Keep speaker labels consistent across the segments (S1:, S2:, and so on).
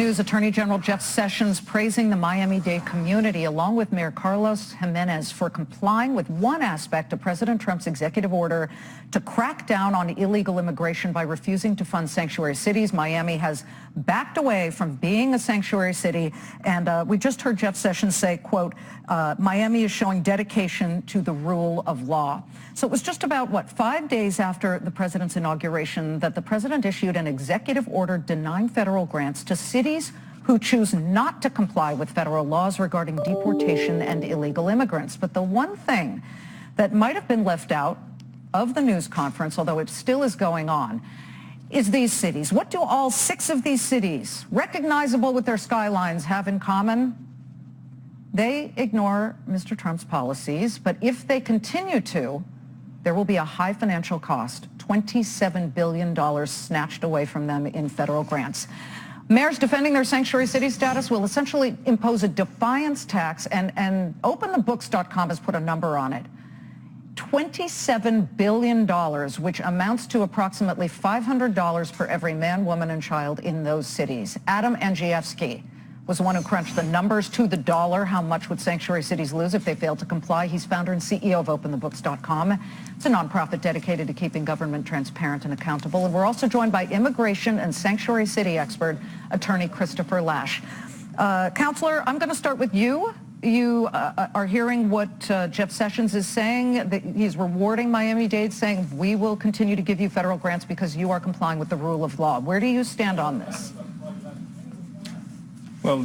S1: news. Attorney General Jeff Sessions praising the Miami-Dade community along with Mayor Carlos Jimenez for complying with one aspect of President Trump's executive order to crack down on illegal immigration by refusing to fund sanctuary cities. Miami has backed away from being a sanctuary city, and we just heard Jeff Sessions say, quote, Miami is showing dedication to the rule of law. So it was just about, 5 days after the president's inauguration that the president issued an executive order denying federal grants to cities who choose not to comply with federal laws regarding deportation and illegal immigrants. But the one thing that might have been left out of the news conference, although it still is going on, is these cities. What do all 6 of these cities, recognizable with their skylines, have in common? They ignore Mr. Trump's policies, but if they continue to, there will be a high financial cost, $27 billion snatched away from them in federal grants. Mayors defending their sanctuary city status will essentially impose a defiance tax, and OpenTheBooks.com has put a number on it. $27 billion, which amounts to approximately $500 for every man, woman, and child in those cities. Adam Andrzejewski was the one who crunched the numbers to the dollar. How much would sanctuary cities lose if they failed to comply? He's founder and CEO of OpenTheBooks.com. It's a nonprofit dedicated to keeping government transparent and accountable. And we're also joined by immigration and sanctuary city expert, attorney Christopher Lash. Counselor, I'm going to start with you. You are hearing what Jeff Sessions is saying, that he's rewarding Miami-Dade, saying we will continue to give you federal grants because you are complying with the rule of law. Where do you stand on this?
S2: Well,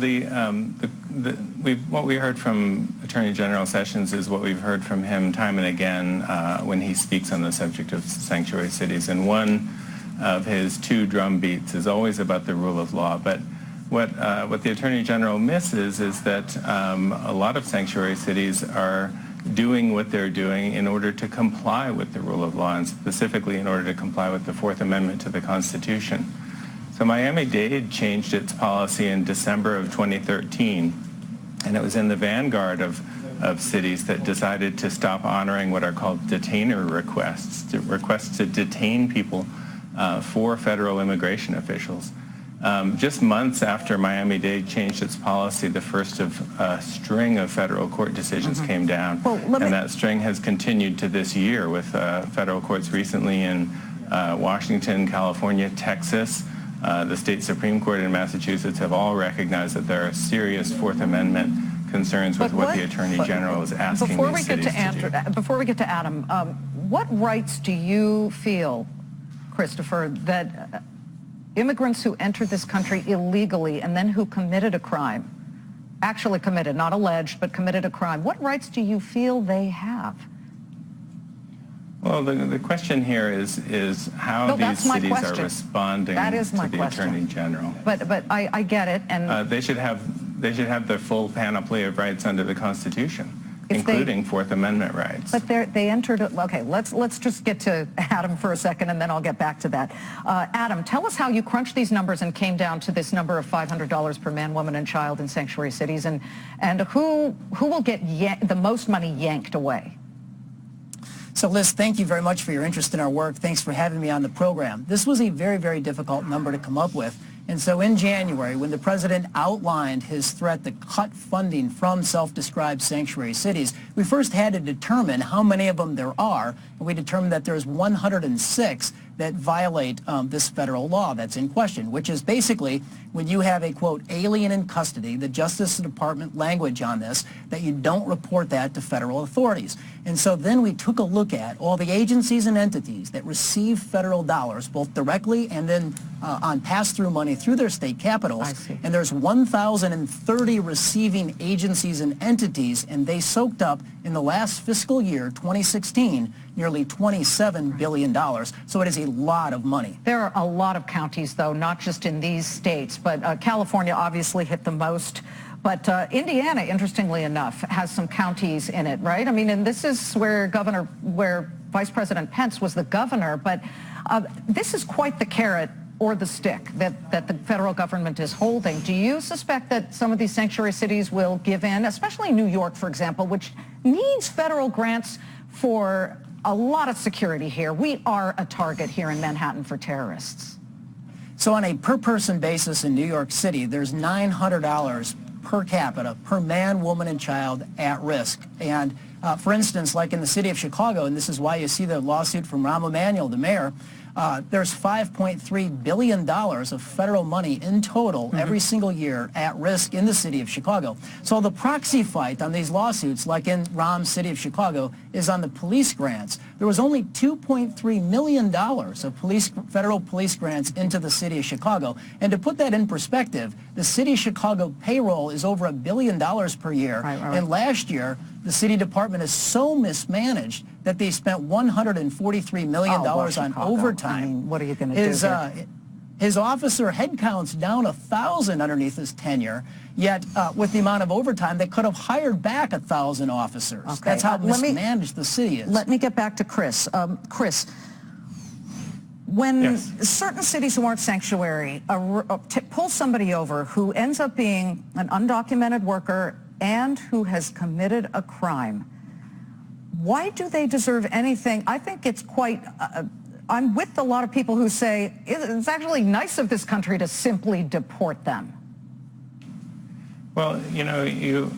S2: what we heard from Attorney General Sessions is what we've heard from him time and again when he speaks on the subject of sanctuary cities. And one of his 2 drum beats is always about the rule of law. But what the Attorney General misses is that a lot of sanctuary cities are doing what they're doing in order to comply with the rule of law, and specifically in order to comply with the 4th Amendment to the Constitution. So Miami-Dade changed its policy in December of 2013, and it was in the vanguard of cities that decided to stop honoring what are called detainer requests to detain people for federal immigration officials. Just months after Miami-Dade changed its policy, the first of a string of federal court decisions came down, and that string has continued to this year with federal courts recently in Washington, California, Texas. The state Supreme Court in Massachusetts have all recognized that there are serious 4th Amendment concerns with what the Attorney General is asking these cities to do.
S1: Before we get to Adam, what rights do you feel, Christopher, that immigrants who entered this country illegally and then who committed a crime, actually committed, not alleged, but committed a crime, what rights do you feel they have?
S2: Well, the question here is how these cities are responding to the Attorney General.
S1: But I get it, and
S2: they should have the full panoply of rights under the Constitution, including 4th Amendment rights.
S1: But they entered. Okay, let's just get to Adam for a second, and then I'll get back to that. Adam, tell us how you crunched these numbers and came down to this number of $500 per man, woman, and child in sanctuary cities, and who will get the most money yanked away.
S3: So, Liz, thank you very much for your interest in our work. Thanks for having me on the program. This was a very, very difficult number to come up with. And so in January, when the president outlined his threat to cut funding from self-described sanctuary cities, we first had to determine how many of them there are. And we determined that there's 106 that violate this federal law that's in question, which is basically when you have a, quote, alien in custody, the Justice Department language on this, that you don't report that to federal authorities. And so then we took a look at all the agencies and entities that receive federal dollars, both directly and then on pass-through money through their state capitals. And there's 1,030 receiving agencies and entities, and they soaked up in the last fiscal year, 2016, nearly $27 billion. So it is a lot of money.
S1: There are a lot of counties, though, not just in these states, but California obviously hit the most. But Indiana, interestingly enough, has some counties in it, right? I mean, and this is where Vice President Pence was the governor, but this is quite the carrot or the stick that the federal government is holding. Do you suspect that some of these sanctuary cities will give in, especially New York, for example, which needs federal grants for a lot of security here? We are a target here in Manhattan for terrorists.
S3: So on a per-person basis in New York City, there's $900 per capita, per man, woman, and child at risk. And for instance, like in the city of Chicago, and this is why you see the lawsuit from Rahm Emanuel, the mayor, there's $5.3 billion of federal money in total every single year at risk in the city of Chicago. So the proxy fight on these lawsuits, like in Rahm's city of Chicago, is on the police grants. There was only $2.3 million of federal police grants into the city of Chicago. And to put that in perspective, the city of Chicago payroll is over $1 billion per year.
S1: Right.
S3: And last year, the city department is so mismanaged that they spent $143 million on overtime.
S1: I mean, what are you going to do?
S3: His officer headcount's down 1,000 underneath his tenure, yet with the amount of overtime, they could have hired back 1,000 officers.
S1: Okay.
S3: That's how mismanaged the city is.
S1: Let me get back to Chris. Chris, when certain cities who aren't sanctuary pull somebody over who ends up being an undocumented worker and who has committed a crime, why do they deserve anything? I think it's quite... I'm with a lot of people who say it's actually nice of this country to simply deport them.
S2: Well, you know,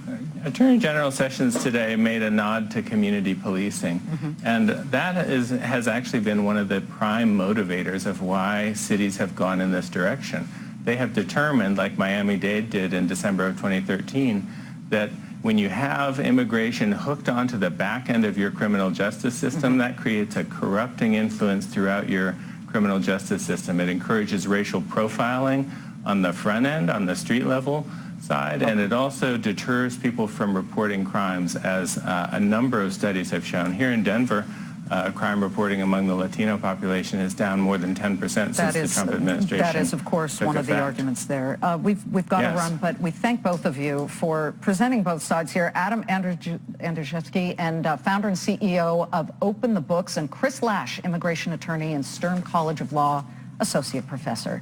S2: Attorney General Sessions today made a nod to community policing, and that has actually been one of the prime motivators of why cities have gone in this direction. They have determined, like Miami-Dade did in December of 2013, that when you have immigration hooked onto the back end of your criminal justice system, that creates a corrupting influence throughout your criminal justice system. It encourages racial profiling on the front end, on the street level side, and it also deters people from reporting crimes, as a number of studies have shown. Here in Denver, crime reporting among the Latino population is down more than 10% since the Trump administration.
S1: That is, of course, one of the arguments there. We've got to run, but we thank both of you for presenting both sides here. Adam Andrzejewski, and founder and CEO of Open the Books, and Chris Lash, immigration attorney and Stern College of Law associate professor.